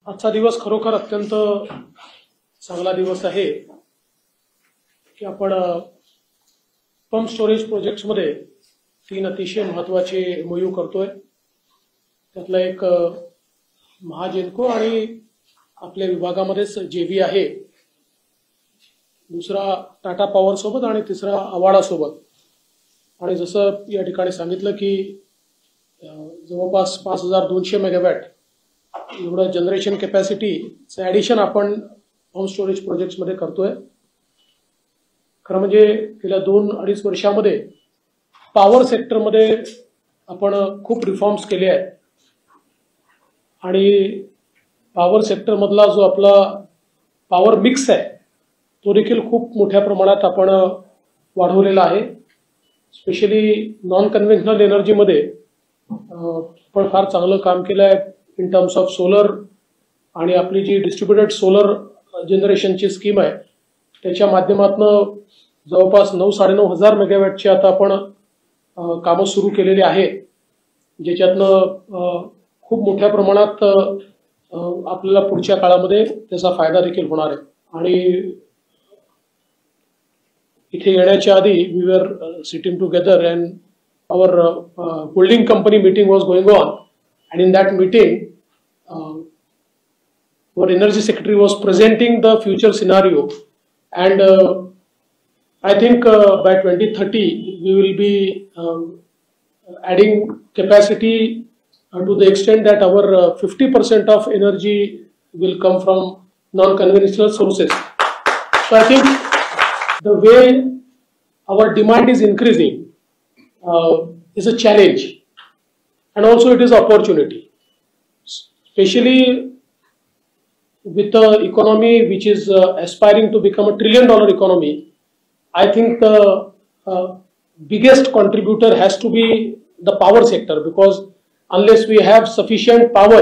आजचा दिवस खरोखर अत्यंत चांगला दिवस आहे की आपण पंप स्टोरेज प्रोजेक्ट्समध्ये 3 अतिशय महत्त्वाचे एमओयू करतोय। त्यातला एक महाजेनको आणि आपल्या विभागामध्येच जेव्ही आहे, दुसरा टाटा पॉवर सोबत आणि तिसरा अवाडा सोबत। आणि जसं या ठिकाणी सांगितलं की जवळपास 5200 मेगावॅट एवढं जनरेशन कॅपॅसिटीचं ॲडिशन आपण पंप स्टोरेज प्रोजेक्ट्समध्ये करतोय। खरं म्हणजे गेल्या 2-2.5 वर्षामध्ये पॉवर सेक्टरमध्ये आपण खूप रिफॉर्म्स केले आहेत आणि पॉवर सेक्टरमधला जो आपला पॉवर मिक्स आहे तो देखील खूप मोठ्या प्रमाणात आपण वाढवलेला आहे। स्पेशली नॉन कन्व्हेन्शनल एनर्जीमध्ये आपण फार चांगलं काम केलं आहे इन टर्म्स ऑफ सोलर, आणि आपली जी डिस्ट्रीब्युटेड सोलर जनरेशनची स्कीम आहे त्याच्या माध्यमातून जवळपास 9-9.5 मेगावॅटची आता आपण कामं सुरू केलेली आहेत, ज्याच्यातनं खूप मोठ्या प्रमाणात आपल्याला पुढच्या काळामध्ये त्याचा फायदा देखील होणार आहे। आणि इथे येण्याच्या आधी we were sitting together and our holding company meeting was going on, and in that meeting our energy secretary was presenting the future scenario, and I think by 2030 we will be adding capacity to the extent that our 50% of energy will come from non-conventional sources. So I think the way our demand is increasing is a challenge, and also it is opportunity, especially with the economy which is aspiring to become $1 trillion economy. I think the biggest contributor has to be the power sector, because unless we have sufficient power,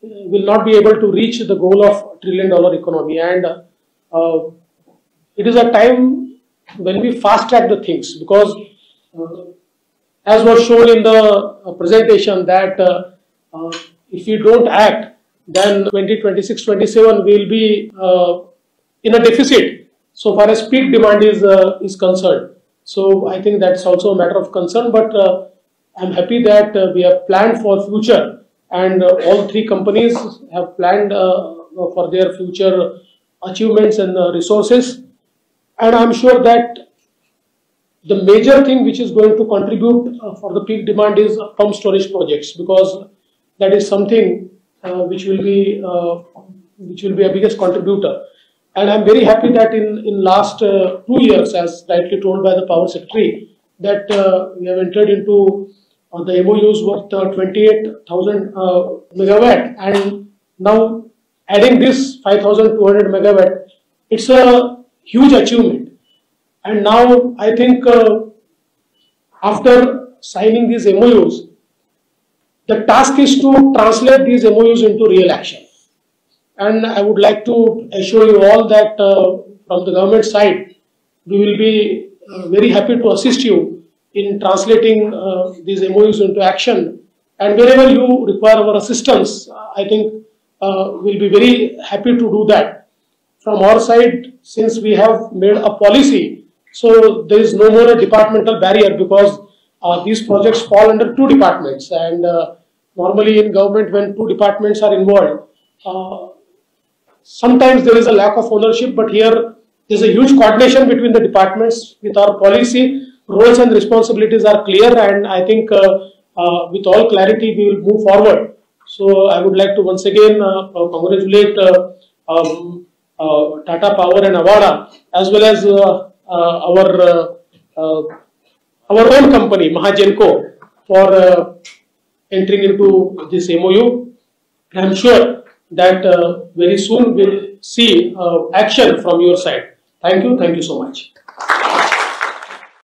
we will not be able to reach the goal of $1 trillion economy. And it is a time when we fast track the things, because as was shown in the presentation that if we don't act, then 2026-27 we will be in a deficit so far as peak demand is concerned. So I think that's also a matter of concern, but I'm happy that we have planned for future, and all 3 companies have planned for their future achievements and resources. And I'm sure that the major thing which is going to contribute for the peak demand is pump storage projects, because that is something which will be a biggest contributor. And I'm very happy that in last 2 years, as rightly told by the power secretary, that we have entered into the MOUs worth 28,000 megawatt, and now adding this 5,200 megawatt, it's a huge achievement. And now I think after signing these MOUs, the task is to translate these MOUs into real action. And I would like to assure you all that from the government side, we will be very happy to assist you in translating these MOUs into action. And wherever you require our assistance, I think we'll be very happy to do that. From our side, since we have made a policy, so there is no more a departmental barrier, because these projects fall under 2 departments, and normally in government when 2 departments are involved, sometimes there is a lack of ownership, but here there is a huge coordination between the departments. With our policy, roles and responsibilities are clear, and I think with all clarity we will move forward. So I would like to once again congratulate Tata Power and Avada, as well as our own company Mahagenco for entering into this MOU. I'm sure that very soon we'll see action from your side. Thank you so much.